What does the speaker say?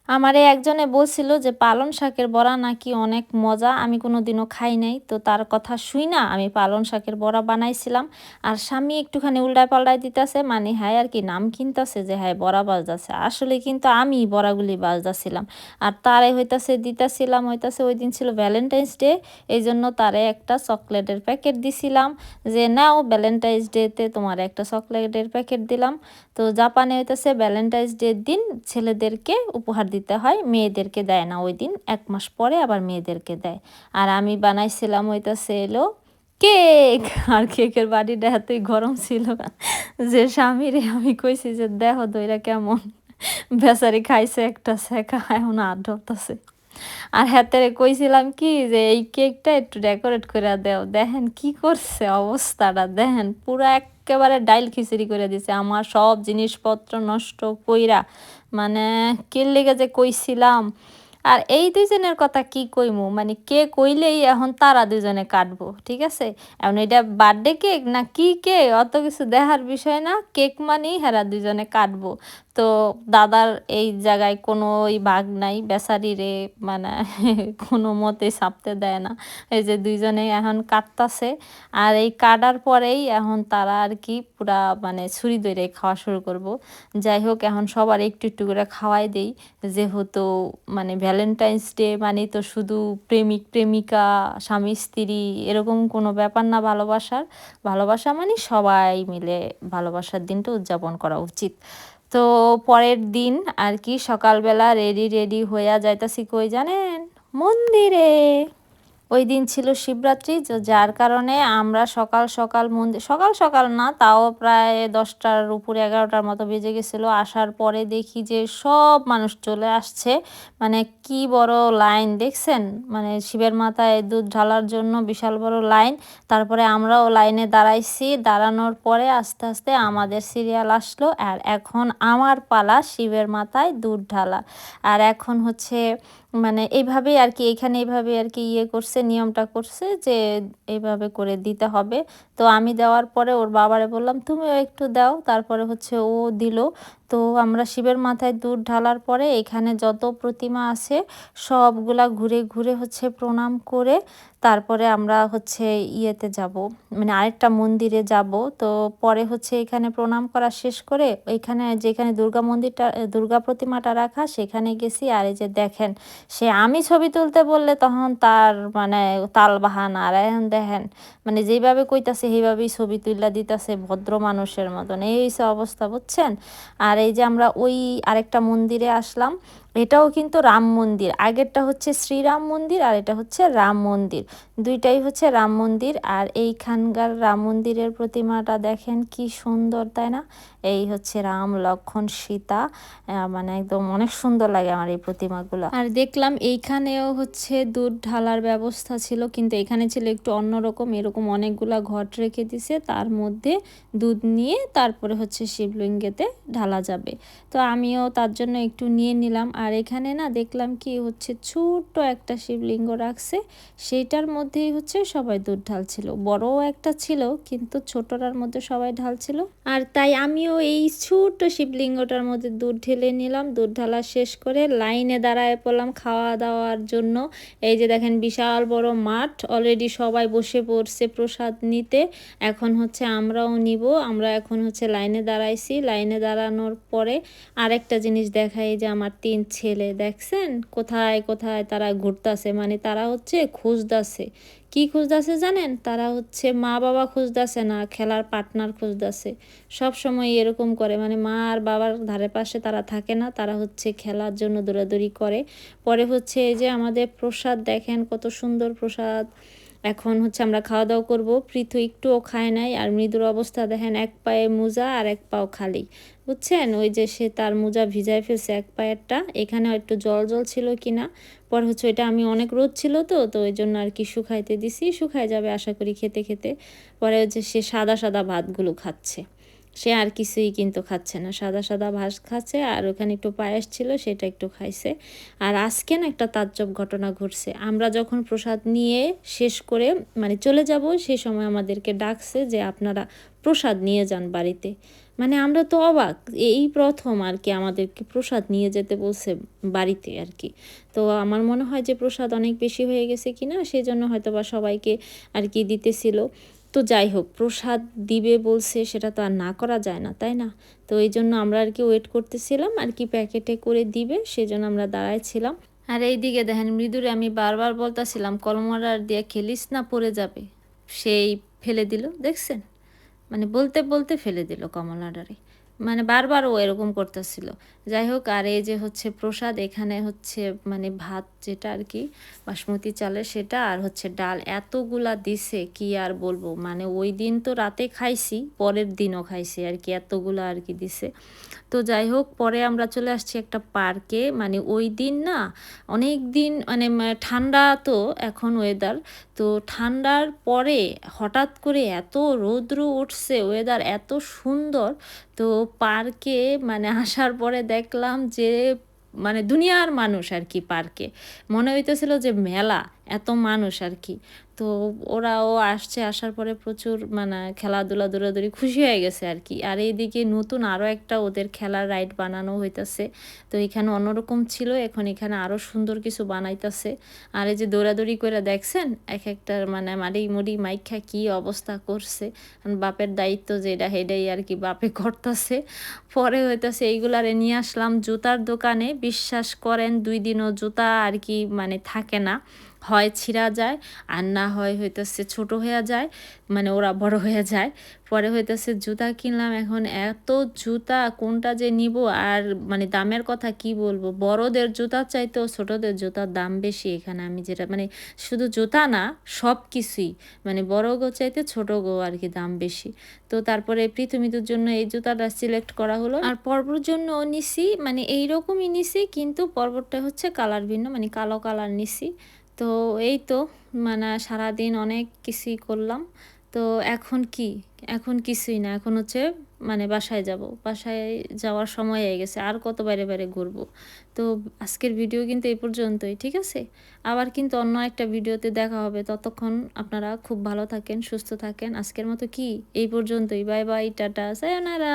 আমারে একজনে বলছিল যে পালং শাকের বড়া নাকি অনেক মজা। আমি কোনোদিনও খাই নাই। তো তার কথা শুইনা আমি পালং শাকের বড়া বানাইছিলাম। আর স্বামী একটুখানি উল্টায়-পাল্টায় দিতেছে। মানে হ্যাঁ আর কি নাম কিনতেছে যে হ্যাঁ বড়া বাজতাছে। আসলে কিন্তু আমি বড়াগুলি বাজতাছিলাম। আর তারে হইতাছে দিতাছিলাম হইতাছে ওইদিন ছিল ভ্যালেন্টাইন্স ডে। এইজন্য তারে একটা চকলেটের প্যাকেট দিছিলাম। যে নাও ভ্যালেন্টাইন্স ডেতে তোমার একটা চকলেটের প্যাকেট দিলাম। তো জাপানে হইতেছে ভ্যালেন্টাইন্স ডের দিন ছেলেদেরকে উপহার দিতে হয়, মেয়েদেরকে দেয় না ওই দিন, ১ মাস পরে আবার মেয়েদেরকে দেয়। আর আমি বানাইছিলাম হইতেছে এলো কেক। আর কেকের বাটিটা এতই গরম ছিল যে স্বামীরে আমি কইছি যে দেখো দইরা কেমন, বেচারি খাইছে একটা সেকা এখন আর ধরতেছে। আর হাতেরে কইছিলাম কি যে এই কেকটা একটু ডেকোরেট করে দাও, দেখেন কি করছে অবস্থাটা, দেখেন পুরা একেবারে ডাইল খিচুড়ি করে দিছে, আমার সব জিনিসপত্র নষ্ট কইরা। মানে কি লেগে যে কইছিলাম। আর এই দুইজনের কথা কি কইমু, মানে কে কইলেই এখন তারা দুজনে কাটবো, ঠিক আছে। এখন এটা বার্থডে কেক না কি কেক অত কিছু দেখার বিষয় না, কেক মানেই হেরা দুজনে কাটবো। তো দাদার এই জায়গায় কোনো ওই ভাগ নাই, বেচারিরে মানে কোনো মতে ছাপতে দেয় না। এই যে দুইজনে এখন কাটতাছে। আর এই কাটার পরেই এখন তারা আর কি পুরা মানে ছুরি ধরে খাওয়া শুরু করব। যাই হোক এখন সবার একটু একটু করে খাওয়াই দেই, যেহেতু মানে ভ্যালেন্টাইন্স ডে মানে তো শুধু প্রেমিক প্রেমিকা স্বামী স্ত্রী এরকম কোনো ব্যাপার না, ভালোবাসার ভালোবাসা মানে সবাই মিলে ভালোবাসার দিনটা উদযাপন করা উচিত। তো পরের দিন আর কি সকালবেলা রেডি রেডি হইয়া যাইতাছি কই জানেন, মন্দিরে। ওইদিন ছিল শিবরাত্রি, যার কারণে আমরা সকাল সকাল মন্দির, সকাল সকাল না তাও প্রায় 10টার উপরে 11টার মতো বেজে গেছিলো। আসার পরে দেখি যে সব মানুষ চলে আসছে, মানে কি বড় লাইন দেখছেন, মানে শিবের মাথায় দুধ ঢালার জন্য বিশাল বড় লাইন। তারপরে আমরাও লাইনে দাঁড়াইছি, দাঁড়ানোর পরে আস্তে আস্তে আমাদের সিরিয়াল আসলো। আর এখন আমার পালা শিবের মাথায় দুধ ঢালা। আর এখন হচ্ছে মানে এইভাবেই আর কি, এখানে এইভাবে আর কি ইয়ে করছে, নিয়মটা করছে যে এইভাবে করে দিতে হবে। তো আমি দেওয়ার পরে ওর বাবারে বললাম তুমিও একটু দাও, তারপরে হচ্ছে ও দিল। তো আমরা শিবের মাথায় দুধ ঢালার পরে এখানে যত প্রতিমা আছে সবগুলা ঘুরে ঘুরে হচ্ছে প্রণাম করে তারপরে আমরা হচ্ছে ইয়েতে যাব, মানে আরেকটা মন্দিরে যাব। তো পরে হচ্ছে এখানে প্রণাম করা শেষ করে ওইখানে যেখানে দুর্গা মন্দিরটা দুর্গা প্রতিমাটা রাখা সেখানে গেছি। আর এই যে দেখেন সে আমি ছবি তুলতে বললে তখন তার মানে তাল বাহানা। আর এখন দেখেন মানে যেইভাবে কইতাছে সেইভাবেই ছবি তুইলা দিতাছে ভদ্র মানুষের মতন, এই হইছে অবস্থা বুঝছেন। আর এই যে আমরা ওই আরেকটা মন্দিরে আসলাম, এটাও কিন্তু রাম মন্দির, আগেরটা হচ্ছে শ্রীরাম মন্দির আর এটা হচ্ছে রাম মন্দির, দুইটাই হচ্ছে রাম মন্দির। আর এইখানকার রাম মন্দিরের প্রতিমাটা দেখেন কি সুন্দর তাই না, এই হচ্ছে রাম লক্ষ্মণ সীতা, মানে একদম অনেক সুন্দর লাগে আমার এই প্রতিমাগুলো। আর দেখলাম এইখানেও হচ্ছে দুধ ঢালার ব্যবস্থা ছিল, কিন্তু এখানে ছিল একটু অন্যরকম, এরকম অনেকগুলা ঘট রেখে দিছে, তার মধ্যে দুধ নিয়ে তারপরে হচ্ছে শিবলিঙ্গেতে ঢালা যাবে। তো আমিও তার জন্য একটু নিয়ে নিলাম। আর এখানে না দেখলাম কি হচ্ছে ছোট্ট একটা শিবলিঙ্গ রাখছে, সেইটার মধ্যেই হচ্ছে সবাই দুধ ঢালছিল, বড়ও একটা ছিল কিন্তু ছোটটার মধ্যে সবাই ঢালছিল। আর তাই আমিও এই ছোট্ট শিবলিঙ্গটার মধ্যে দুধ ঢেলে নিলাম। দুধ ঢালা শেষ করে লাইনে দাঁড়ায় পড়লাম খাওয়া দাওয়ার জন্য। এই যে দেখেন বিশাল বড় মাঠ, অলরেডি সবাই বসে পড়ছে প্রসাদ নিতে, এখন হচ্ছে আমরাও নিব। আমরা এখন হচ্ছে লাইনে দাঁড়াইছি, লাইনে দাঁড়ানোর পরে আরেকটা জিনিস দেখাই, যে আমার 3 ছেলে দেখছেন কোথায় কোথায় তারা ঘুরতাছে, মানে তারা হচ্ছে খুঁজতাছে। কি খুঁজতাছে জানেন, তারা হচ্ছে মা বাবা খুঁজতাছে না, খেলার পার্টনার খুঁজতাছে। সব সময় এরকম করে, মানে মা আর বাবার ধারে পাশে তারা থাকে না, তারা হচ্ছে খেলার জন্য দৌড়াদৌড়ি করে। পরে হচ্ছে এই যে আমাদের প্রসাদ দেখেন কত সুন্দর প্রসাদ। এখন হচ্ছে আমরা খাওয়া দাওয়া করবো, পৃথু একটুও খায় নাই। আর মৃদুর অবস্থা দেখেন, এক পায়ে মোজা আর এক পাও খালি, বুঝছেন, ওই যে সে তার মোজা ভিজায় ফেলছে এক পায়েরটা, এখানে একটু জল জল ছিল কিনা। পর হচ্ছে এটা আমি অনেক রোদ ছিল তো তো ওই জন্য আর কি শুকাইতে দিছি, শুকায় যাবে আশা করি খেতে খেতে। পরে হচ্ছে সে সাদা সাদা ভাতগুলো খাচ্ছে, সে আর কিছুই কিন্তু খাচ্ছে না, সাদা সাদা ভাত খাচ্ছে। আর ওখানে একটু পায়েস ছিল সেটা একটু খাইছে। আর আজকে না একটা তাজ্জব ঘটনা ঘটছে, আমরা যখন প্রসাদ নিয়ে শেষ করে মানে চলে যাব সেই সময় আমাদেরকে ডাকছে যে আপনারা প্রসাদ নিয়ে যান বাড়িতে। মানে আমরা তো অবাক, এই প্রথম আর কি আমাদেরকে প্রসাদ নিয়ে যেতে বলছে বাড়িতে আর কি। তো আমার মনে হয় যে প্রসাদ অনেক বেশি হয়ে গেছে কিনা, সেই জন্য হয়তো বা সবাইকে আর কি দিতেছিল। তো যাই হোক, প্রসাদ দিবে বলছে, সেটা তো আর না করা যায় না, তাই না? তো এই জন্য আমরা আর কি ওয়েট করতেছিলাম আর কি, প্যাকেটে করে দিবে, সেই জন্য আমরা দাঁড়াইছিলাম। আর এইদিকে দেখেন মৃদুরে আমি বারবার বলতাছিলাম কলমরার দিয়ে খেলিস না, পড়ে যাবে, সেই ফেলে দিল, দেখছেন? মানে বলতে বলতে ফেলে দিল কমলাটারে, মানে বারবার ও এরকম করতেছিল। যাই হোক, আর এই যে হচ্ছে প্রসাদ, এখানে হচ্ছে মানে ভাত যেটা আর কি বাসমতি চালের, সেটা আর হচ্ছে ডাল, এতগুলা দিছে কি আর বলবো। মানে ওই দিন তো রাতে খাইছি, পরের দিনও খাইছি আর কি, এতগুলা আর কি দিছে। তো যাই হোক, পরে আমরা চলে আসছি একটা পার্কে। মানে ওই দিন না, অনেক দিন মানে ঠান্ডা তো এখন ওয়েদার, তো ঠান্ডার পরে হঠাৎ করে এত রৌদ্র উঠছে, ওয়েদার এত সুন্দর। তো পার্কে মানে আসার পরে দেখলাম যে মানে দুনিয়ার মানুষ আর কি পার্কে, মনে হইতেছিল যে মেলা, এত মানুষ আর কি। তো ওরাও আসছে, আসার পরে প্রচুর মানে খেলাধুলা দৌড়াদৌড়ি, খুশি হয়ে গেছে আর কি। আর এইদিকে নতুন আরও একটা ওদের খেলার রাইড বানানো হইতাছে। তো এখানে অন্যরকম ছিল, এখন এখানে আরও সুন্দর কিছু বানাইতাছে। আর এই যে দৌড়াদৌড়ি করে দেখছেন, এক একটার মানে মারি মুড়ি মাইখা কি অবস্থা করছে। বাপের দায়িত্ব যেটা হেডেই আর কি বাপে করতেছে। পরে হইতাছে এইগুলারে নিয়ে আসলাম জুতার দোকানে, বিশ্বাস করেন 2 দিনও জুতা আর কি মানে থাকে না, হয় ছিঁড়া যায়, আর না হয় হইতেছে ছোট হয়ে যায়, মানে ওরা বড় হয়ে যায়। পরে হইতেছে জুতা কিনলাম, এখন এত জুতা কোনটা যে নিব, আর মানে দামের কথা কি বলবো, বড়দের জুতার চাইতেও ছোটদের জুতার দাম বেশি এখানে। আমি যেটা মানে শুধু জুতা না, সব কিছুই মানে বড় গো চাইতে ছোট গো আর কি দাম বেশি। তো তারপরে পৃথিবীর জন্য এই জুতাটা সিলেক্ট করা হলো, আর পর্বর জন্য নিছি মানে এইরকমই নিছি, কিন্তু পর্বতটা হচ্ছে কালার ভিন্ন, মানে কালো কালার নিছি। তো এই তো মানে সারাদিন অনেক কিছুই করলাম। তো এখন কি, এখন কিছুই না, এখন হচ্ছে মানে বাসায় যাব, বাসায় যাওয়ার সময় হয়ে গেছে, আর কত বাইরে বাইরে ঘুরবো। তো আজকের ভিডিও কিন্তু এই পর্যন্তই, ঠিক আছে? আবার কিন্তু অন্য একটা ভিডিওতে দেখা হবে, ততক্ষণ আপনারা খুব ভালো থাকেন, সুস্থ থাকেন। আজকের মতো কি এই পর্যন্তই, বাই বাই, টাটা, সায়োনারা।